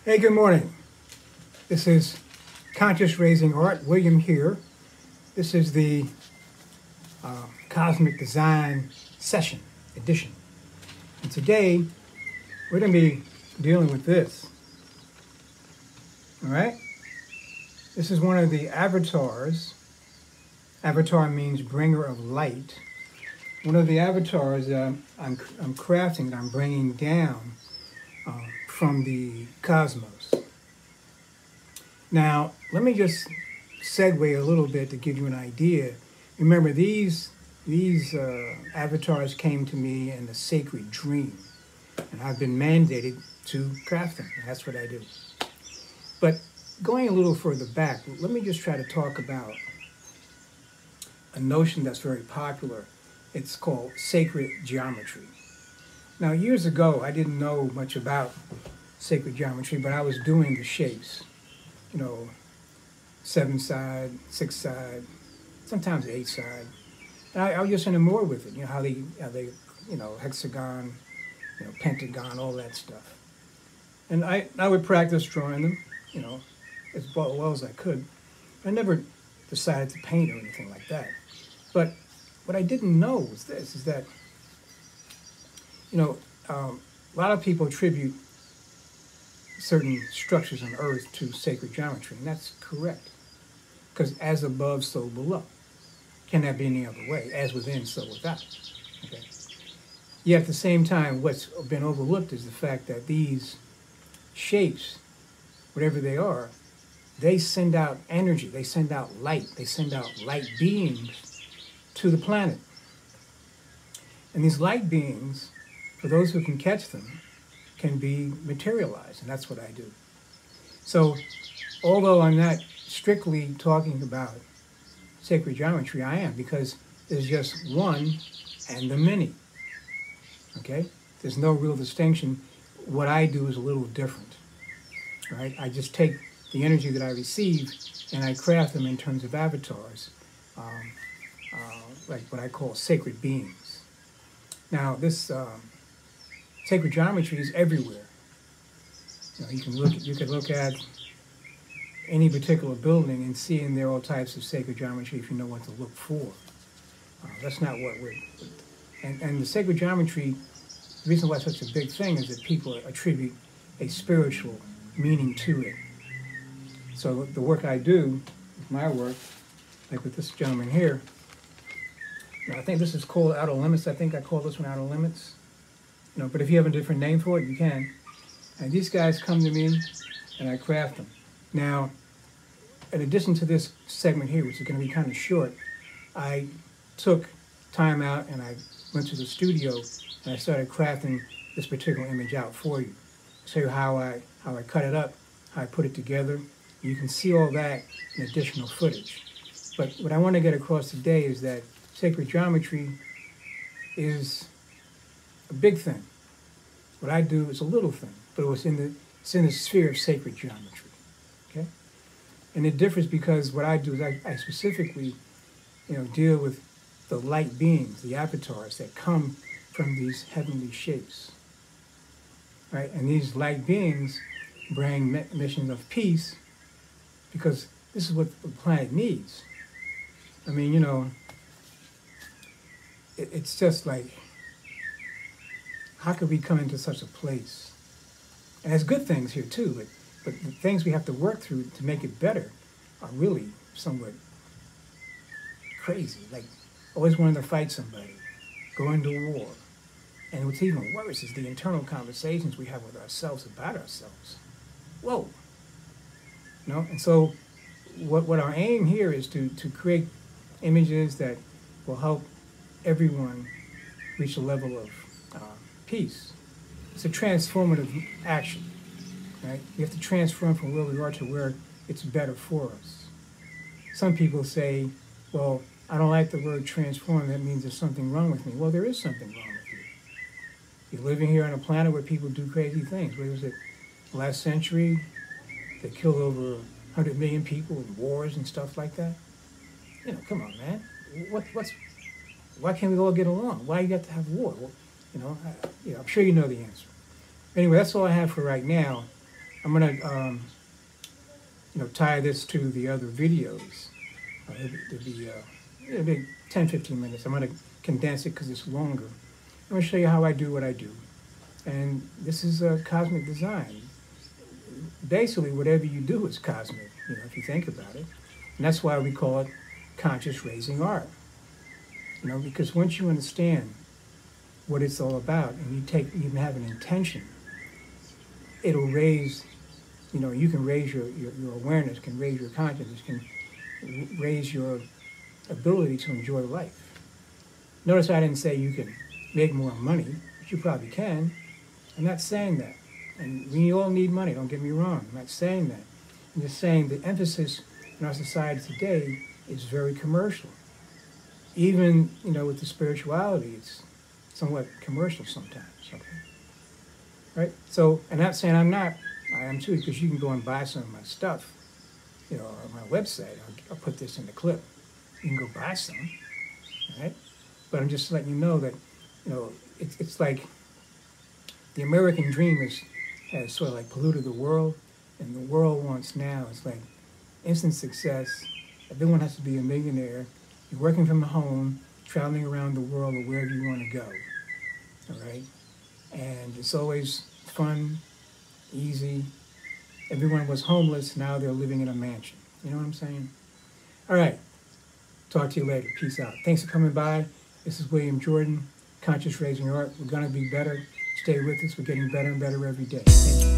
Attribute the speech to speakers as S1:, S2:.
S1: Hey, good morning. This is Conscious Raising Art, William here. This is the Cosmic Design Session Edition. And today, we're going to be dealing with this. All right? This is one of the avatars. Avatar means bringer of light. One of the avatars I'm crafting, that I'm bringing down from the cosmos. Now, let me just segue a little bit to give you an idea. Remember, these avatars came to me in a sacred dream, and I've been mandated to craft them. That's what I do. But going a little further back, let me just try to talk about a notion that's very popular. It's called sacred geometry. Now, years ago, I didn't know much about sacred geometry, but I was doing the shapes. You know, 7-side, 6-side, sometimes 8-side. And I was just enamored with it. You know, how they, hexagon, pentagon, all that stuff. And I would practice drawing them, as well as I could. I never decided to paint or anything like that. But what I didn't know was this, is that, a lot of people attribute certain structures on Earth to sacred geometry, and that's correct. Because as above, so below. Can that be any other way? As within, so without. Okay. Yet at the same time, what's been overlooked is the fact that these shapes, whatever they are, they send out energy, they send out light, they send out light beings to the planet. And these light beings, for those who can catch them, can be materialized, and that's what I do. So, although I'm not strictly talking about sacred geometry, I am, because there's just one and the many. Okay? There's no real distinction. What I do is a little different. Right? I just take the energy that I receive and I craft them in terms of avatars, like what I call sacred beings. Now, this sacred geometry is everywhere. You can look at any particular building and see in there all types of sacred geometry if you know what to look for. That's not what we're. And the sacred geometry, the reason why it's such a big thing is that people attribute a spiritual meaning to it. So the work I do, my work, like with this gentleman here, I think this is called Outer Limits. I think I call this one Outer Limits. But if you have a different name for it, you can. And these guys come to me, and I craft them. Now, in addition to this segment here, which is going to be kind of short, I took time out and I went to the studio and I started crafting this particular image out for you. Show you how I cut it up, how I put it together. You can see all that in additional footage. But what I want to get across today is that sacred geometry is a big thing. What I do is a little thing, but it's in the sphere of sacred geometry. Okay? And it differs because what I do is I specifically, deal with the light beings, the avatars that come from these heavenly shapes. Right? And these light beings bring missions of peace because this is what the planet needs. I mean, it's just like, how could we come into such a place? And there's good things here too, but the things we have to work through to make it better are really somewhat crazy. Like always wanting to fight somebody, going to war. And what's even worse is the internal conversations we have with ourselves about ourselves. Whoa. And so what our aim here is to create images that will help everyone reach a level of peace. It's a transformative action, right? We have to transform from where we are to where it's better for us. Some people say, well, I don't like the word transform, that means there's something wrong with me. Well, there is something wrong with you. You're living here on a planet where people do crazy things. What was it, last century? They killed over 100 million people in wars and stuff like that. Come on, man. Why can't we all get along? Why you got to have war? Well, I'm sure you know the answer. Anyway, that's all I have for right now. I'm gonna tie this to the other videos. It'll be 10-15 minutes. I'm gonna condense it because it's longer. I'm gonna show you how I do what I do. And this is a cosmic design. Basically, whatever you do is cosmic, if you think about it. And that's why we call it conscious raising art. Because once you understand what it's all about and you have an intention, it'll raise, you can raise your awareness, can raise your consciousness, can raise your ability to enjoy life. Notice I didn't say you can make more money, but you probably can. I'm not saying that. And we all need money, don't get me wrong. I'm not saying that. I'm just saying the emphasis in our society today is very commercial. Even, with the spirituality, it's somewhat commercial sometimes. Okay? Right? So, and I'm not saying I'm not. I am too, because you can go and buy some of my stuff, on my website. I'll put this in the clip. You can go buy some, right? But I'm just letting you know that, it's like the American dream has sort of like polluted the world, and the world wants now, it's like instant success. Everyone has to be a millionaire. You're working from home, traveling around the world or wherever you want to go, all right? And it's always fun, easy. Everyone was homeless, now they're living in a mansion. You know what I'm saying? All right, talk to you later. Peace out. Thanks for coming by. This is William Jordan, Conscious Raising Art. We're gonna be better. Stay with us. We're getting better and better every day. Thank you.